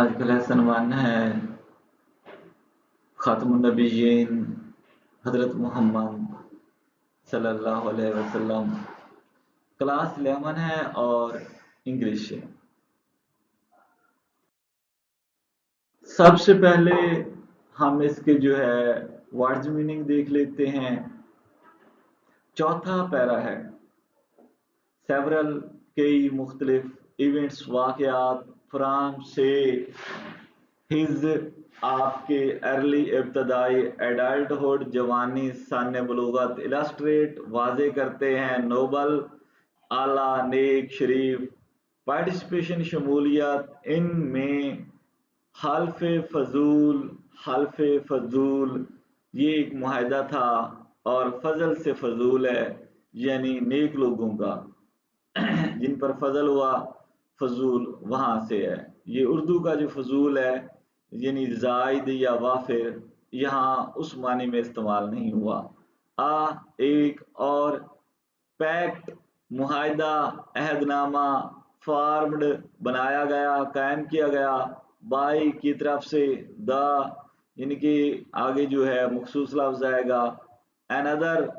आज का लेसन 1 है खातमुन नबीयीन हजरत मोहम्मद सल्लल्लाहु अलैहि वसल्लम। क्लास 11 है और इंग्लिश है। सबसे पहले हम इसके जो है वर्ड्स मीनिंग देख लेते हैं। चौथा पैरा है सेवरल कई मुख्तलिफ इवेंट्स वाक़यात फ्राम से हिज आपके अर्ली इब्तदाई एडल्टहुड जवानी सन बलूगत इलस्ट्रेट वाजे करते हैं नोबल आला नेक शरीफ पार्टिसिपेशन शमूलियत इनमें हल्फ फजूल ये एक मुआहदा था और फजल से फजूल है यानी नेक लोगों का जिन पर फजल हुआ फजूल वहां से है। ये उर्दू का जो फजूल है यानी जायद या वाफिर यहाँ उस मानी में इस्तेमाल नहीं हुआ। एक और पैक्ट मुआहदा अहदनामा फॉर्म्ड बनाया गया कायम किया गया बाई की तरफ से द यानी कि आगे जो है मखसूस लफ्ज आएगा अनदर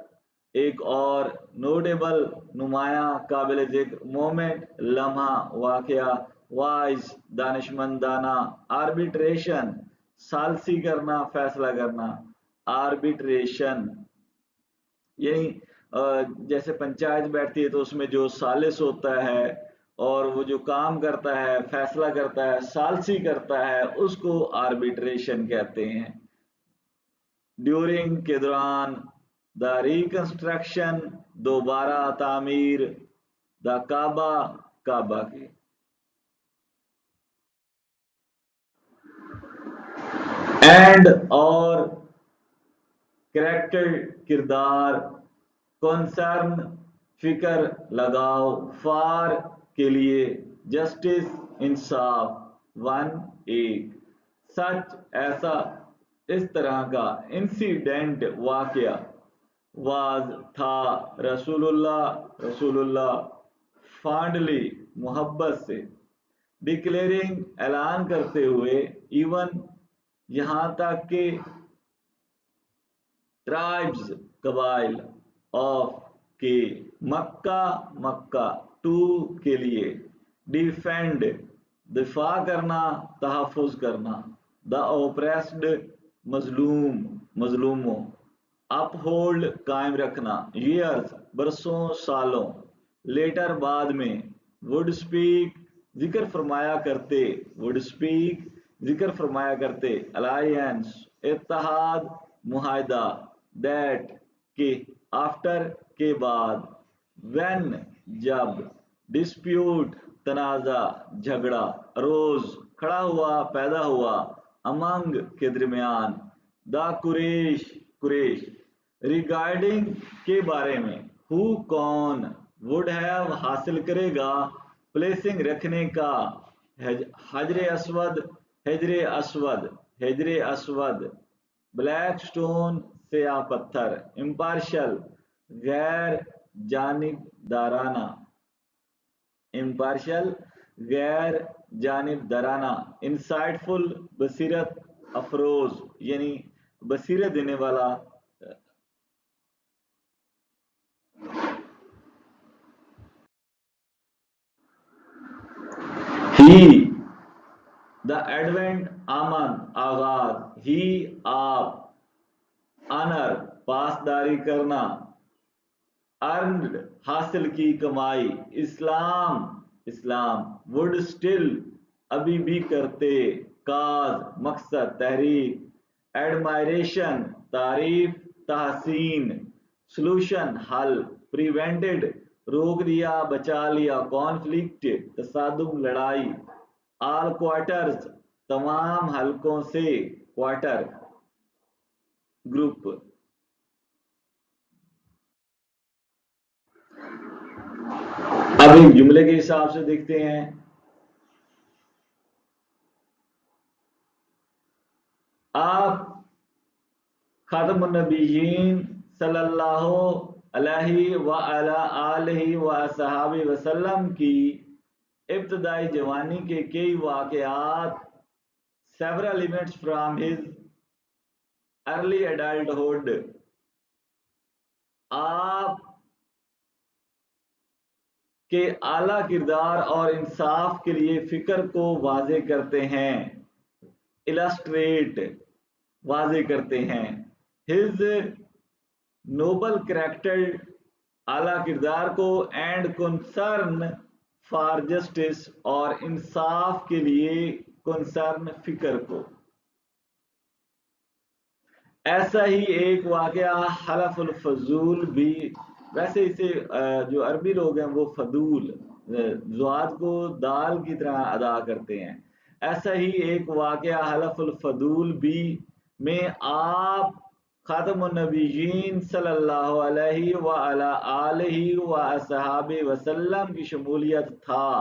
एक और नोटेबल नुमाया काबिल जिक्र मोमेंट लम्हा वाकया वाइज दानिशमंदाना आर्बिट्रेशन सालसी करना फैसला करना आर्बिट्रेशन यानी जैसे पंचायत बैठती है तो उसमें जो सालिस होता है और वो जो काम करता है फैसला करता है सालसी करता है उसको आर्बिट्रेशन कहते हैं। ड्यूरिंग के दौरान द रिकंस्ट्रक्शन दोबारा तामीर द काबा की एंड और कैरेक्टर किरदार कंसर्न फिक्र लगाओ फार के लिए जस्टिस इंसाफ 1 एक सच ऐसा इस तरह का इंसिडेंट वाकया वाज था रसूलुल्लाह फांडली मोहब्बत से डिक्लेयरिंग ऐलान करते हुए इवन यहाँ तक कि ट्राइब्स कबाइल ऑफ के मक्का टू के लिए डिफेंड दिफा करना तहफ़्फ़ुज़ करना द ओप्रेस्ड मजलूमों अपहोल्ड कायम रखना ईयर्स बरसों सालों लेटर बाद में वुड स्पीक जिक्र फरमाया करते अलायंस इत्तेहाद मुआहदा दैट के आफ्टर के बाद व्हेन जब डिस्प्यूट तनाज़ा झगड़ा रोज खड़ा हुआ पैदा हुआ अमंग के दरमियान द कुरैश रिगार्डिंग के बारे में हु कौन वुड हैव हासिल करेगा प्लेसिंग रखने का हजरे अस्वद ब्लैक स्टोन स्याह पत्थर इम्पार्शल गैर जानिबदाराना इंसाइटफुल बसीरत अफरोज यानी बसीरत देने वाला ही द एडवेंट आमन आगाज ही आप ऑनर पासदारी करना अर्नड हासिल की कमाई इस्लाम वुड स्टिल अभी भी करते काज मकसद तहरीक एडमायरेशन तारीफ तहसीन सॉल्यूशन हल प्रिवेंटेड रोक दिया बचा लिया कॉन्फ्लिक्ट तसादुम लड़ाई ऑल क्वार्टर्स तमाम हलकों से क्वार्टर ग्रुप। अब एक जुमले के हिसाब से देखते हैं। आप खातमुन नबीयीन सल्लल्लाहु अलैहि व अला आलिहि व अस्हाबि वसल्लम की इब्तदाई जवानी के कई वाकयात several events from his early adulthood. آپ کے اعلیٰ کردار اور انصاف کے لیے فکر کو واضح کرتے ہیں، illustrate واضح کرتے ہیں. his noble character اعلیٰ کردار کو اینڈ کنسرن فار جسٹس اور انصاف کے لیے کنسرن فکر کو. ایسا ہی ایک واقعہ حلف الفضول بھی، ویسے اسے جو عربی لوگ ہیں وہ فضول زواد کو دال کی طرح ادا کرتے ہیں. ایسا ہی ایک واقعہ حلف الفضول بھی میں آپ خاتم النبیین صلی اللہ علیہ وعلی آلہ وصحابہ وسلم کی شمولیت تھا.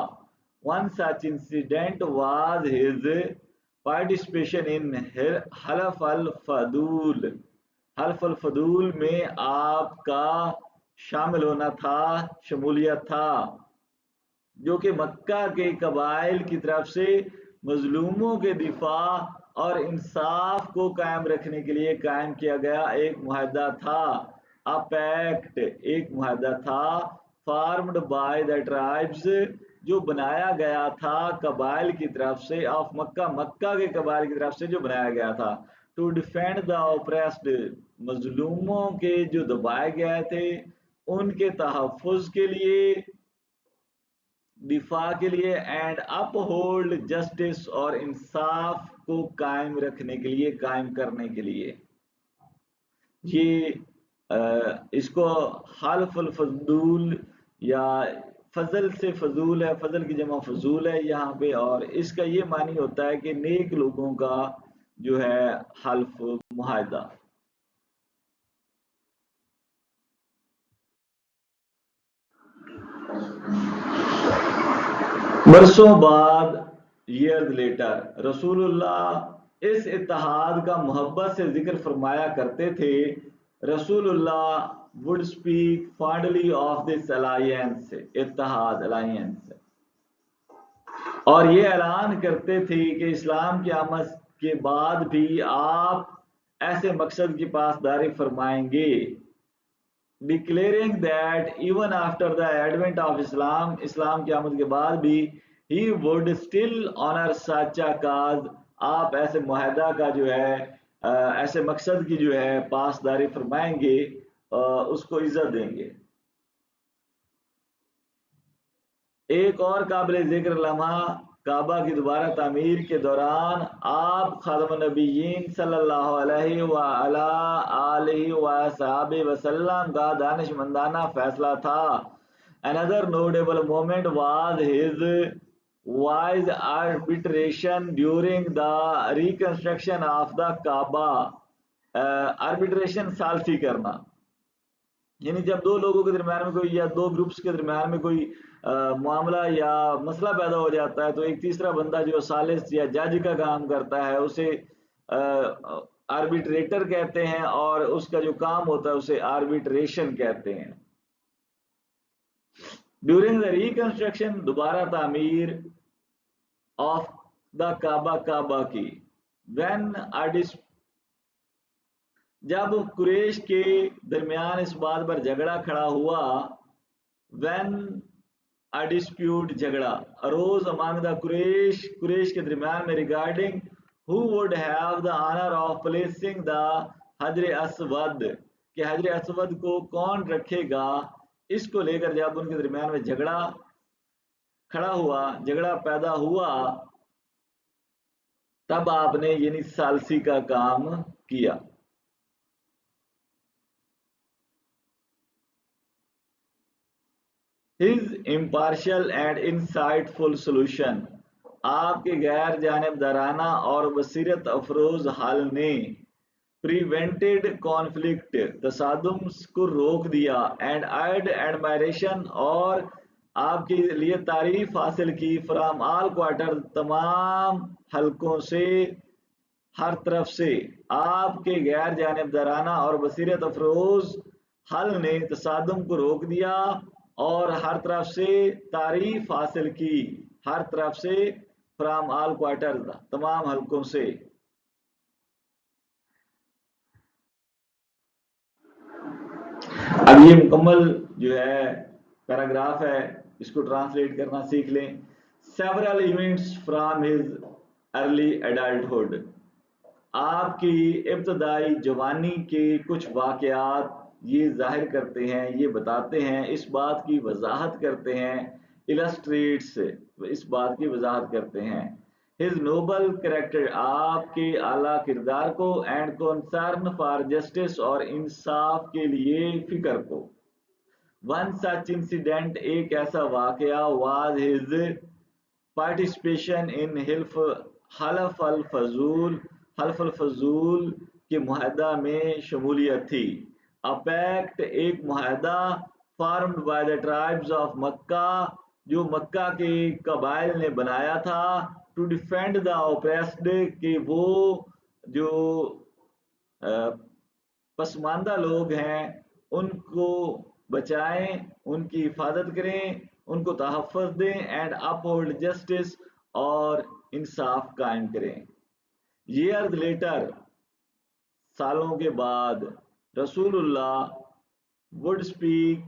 One such incident was his participation in حلف الفضول. حلف الفضول میں آپ کا شامل ہونا تھا، شمولیت تھا، جو کہ مکہ کے قبائل کی طرف سے مظلوموں کے دفاع اور انصاف کو قائم رکھنے کے لیے قائم کیا گیا ایک معاہدہ تھا. پیکٹ ایک معاہدہ تھا. فارمڈ بائی دا ٹرائبز جو بنایا گیا تھا قبائل کی طرف سے، آف مکہ، مکہ کے قبائل کی طرف سے جو بنایا گیا تھا. ٹو ڈیفینڈ دا اوپریسڈ مظلوموں کے جو دبائے گئے تھے ان کے تحفظ کے لیے، دفاع کے لیے، اینڈ اپ ہولڈ جسٹس اور انصاف کو قائم رکھنے کے لیے، قائم کرنے کے لیے. یہ اس کو حلف الفضول یا فضل سے فضول ہے، فضل کی جمع فضول ہے یہاں پہ، اور اس کا یہ معنی ہوتا ہے کہ نیک لوگوں کا جو ہے حلف معاہدہ. برسوں بعد years later رسول اللہ اس اتحاد کا محبت سے ذکر فرمایا کرتے تھے. رسول اللہ would speak fondly of this alliance، اتحاد، alliance، اور یہ اعلان کرتے تھے کہ اسلام کی آمد کے بعد بھی آپ ایسے مقصد کی پاسداری فرمائیں گے. declaring that even after the advent of Islam، اسلام کی آمد کے بعد بھی he would still honor such a cause، آپ ایسے معاہدہ کا جو ہے، ایسے مقصد کی جو ہے پاسداری فرمائیں گے، اس کو عزت دیں گے. ایک اور قابل ذکر لمحہ کعبہ کی دوبارہ تعمیر کے دوران آپ خاتم النبیین صلی اللہ علیہ وعلی آلہ وصحبہ وسلم کا دانش مندانہ فیصلہ تھا. Another notable moment was his wise arbitration during the reconstruction of the Kaaba. arbitration ثالثی کرنا، یعنی جب دو لوگوں کے درمیان میں کوئی یا دو گروپس کے درمیان میں کوئی معاملہ یا مسئلہ پیدا ہو جاتا ہے تو ایک تیسرا بندہ جو ثالث یا جج کا کام کرتا ہے اسے آربیٹریٹر کہتے ہیں، اور اس کا جو کام ہوتا ہے اسے آربیٹریشن کہتے ہیں. ڈیورنگ دا ریکنسٹرکشن، دوبارہ تعمیر، آف دا کعبہ، کعبہ کی، وین جب قریش کے درمیان اس بات پر جھگڑا کھڑا ہوا، وین a dispute، جھگڑا، arose among the قریش کے درمیان میں regarding who would have the honor of placing the حجر اسود، کہ حجر اسود کو کون رکھے گا، اس کو لے کر جب ان کے درمیان میں جھگڑا کھڑا ہوا، جھگڑا پیدا ہوا، تب آپ نے یعنی ثالثی کا کام کیا. His impartial and insightful solution، آپ کے غیر جانبدارانہ اور بصیرت افروز حل نے prevented conflict، تصادم کو روک دیا، and add admiration، اور آپ کے لیے تعریف حاصل کی، from all quarters، تمام حلقوں سے، ہر طرف سے. آپ کے غیر جانبدارانہ اور بصیرت افروز حل نے تصادم کو روک دیا اور ہر طرف سے تعریف حاصل کی، ہر طرف سے फ्रॉम ऑल क्वार्टर्स, तमाम हलकों से। अब ये मुकम्मल जो है पैराग्राफ है, इसको ट्रांसलेट करना सीख लें। Several events from his early adulthood, आपकी इब्तदाई जवानी के कुछ वाक़यात ये जाहिर करते हैं, ये बताते हैं, इस बात की वजाहत करते हैं, इलस्ट्रेट्स, इस बात की वजाहत करते हैं, हिज नोबल कैरेक्टर, आपके आला किरदार को, एंड कंसर्न फॉर जस्टिस, और इंसाफ के लिए फिक्र को। वन सच इंसिडेंट, एक ऐसा वाकया, वाज हिज पार्टिसिपेशन इन हलफ अल फजूल के मुआहदा में शमूलियत थी। अ पैक्ट, एक मुआहदा, formed by the tribes of Mecca, जो मक्का के कबाइल ने बनाया था, टू डिफेंड द ओप्रेस्ड, कि वो जो पसमानदा लोग हैं उनको बचाएं, उनकी हिफाजत करें, उनको तहफ़्फ़ुज़ दें, एंड अपहोल्ड जस्टिस, और इंसाफ कायम करें। ईयर्स लेटर, सालों के बाद, रसूलुल्लाह वुड स्पीक,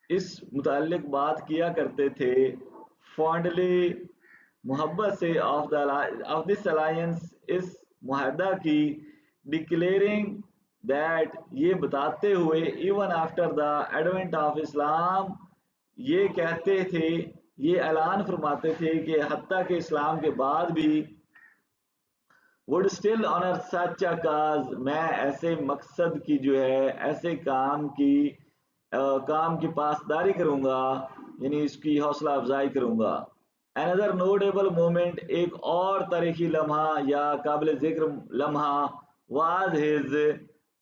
इस मुताल्लिक बात किया करते थे, फॉन्डली, मोहब्बत से, ऑफ दिस अलायंस, इस मुआहदा की, डिक्लेयरिंग दैट, ये बताते हुए, even after the advent of Islam, ये कहते थे, ये ऐलान फरमाते थे कि हत्ता के इस्लाम के बाद भी, वुड स्टिल ऑनर सच अ काज, मैं ऐसे मकसद की जो है, ऐसे काम की पासदारी करूंगा, यानी इसकी हौसला अफजाई करूंगा। अनदर नोटेबल मोमेंट, एक और तारीखी लम्हा या काबिल जिक्र लम्हा, वाज हिज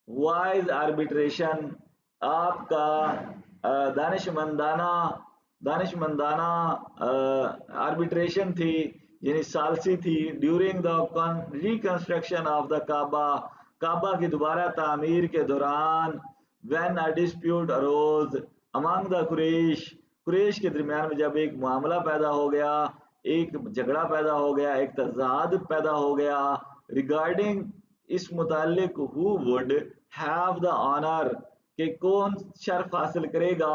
वाइज आर्बिट्रेशन, आपका दानिशमंदाना आर्बिट्रेशन थी, यानी सालसी थी, during the reconstruction of the Kaaba की दोबारा तामीर के दौरान, when a dispute arose among the Quraysh के दरमियान में जब एक मामला पैदा हो गया, एक झगड़ा पैदा हो गया, एक तजाद पैदा हो गया, रिगार्डिंग, इस मुतालिक, who would have the honour, कि कौन शर्फ हासिल करेगा,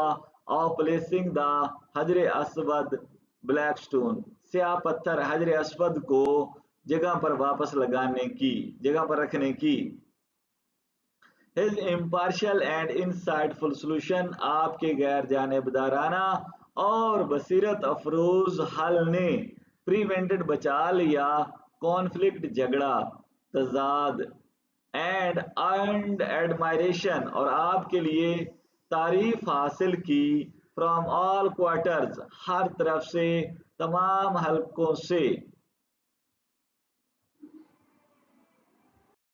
ऑफ प्लेसिंग द हजर अस्वद ब्लैक स्टोन, स्याह पत्थर हजर अस्वद को जगह पर वापस लगाने की, जगह पर रखने की। His impartial and insightful solution, आपके गैर जानिबदाराना और बसीरत अफरोज हल ने प्रिवेंटेड, बचा लिया, कॉन्फ्लिक्ट, झगड़ा, तजाद, एंड एडमायरेशन, और आपके लिए तारीफ हासिल की, फ्रॉम ऑल क्वार्टर्स, हर तरफ से, तमाम हलकों से,